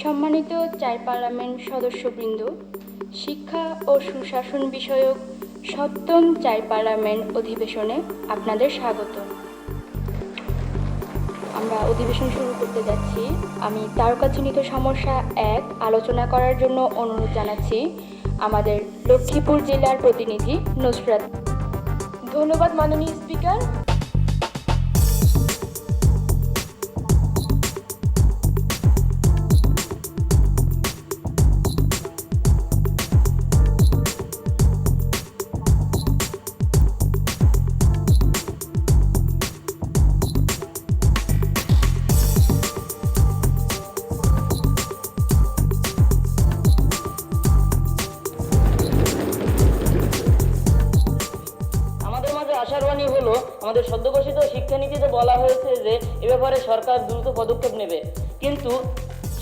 সম্মানিত চার পার্লামেন্ট সদস্যবৃন্দ, শিক্ষা ও সুশাসন বিষয়ক সপ্তম চার পার্লামেন্ট অধিবেশনে আপনাদের স্বাগত। আমরা অধিবেশন শুরু করতে যাচ্ছি। আমি তারকাচিহ্নিত সমস্যা 1 আলোচনা করার জন্য অনুরোধ জানাচ্ছি আমাদের লক্ষ্মীপুর জেলার প্রতিনিধি নুসরাত। ধন্যবাদ মাননীয় স্পিকার। আশারবাণী হলো আমাদের সদ্যঘোষিত শিক্ষানীতিতে বলা হয়েছে যে এ ব্যাপারে সরকার দ্রুত পদক্ষেপ নেবে, কিন্তু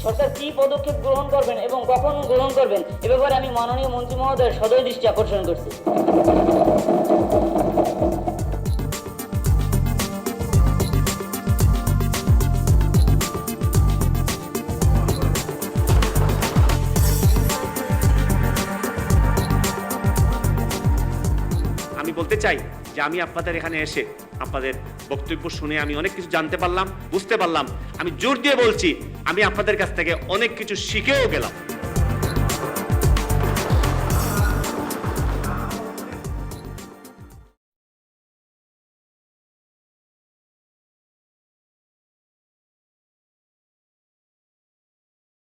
সরকার কি পদক্ষেপ গ্রহণ করবেন এবং কখন গ্রহণ করবেন এ ব্যাপারে আমি মাননীয় মন্ত্রী মহোদয়ের সদয় দৃষ্টি আকর্ষণ করছি। আমি বলতে চাই যে আমি আপনাদের এখানে এসে আপনাদের বক্তব্য শুনে আমি অনেক কিছু জানতে পারলাম, বুঝতে পারলাম। আমি জোর দিয়ে বলছি, আমি আপনাদের কাছ থেকে অনেক কিছু শিখেও গেলাম।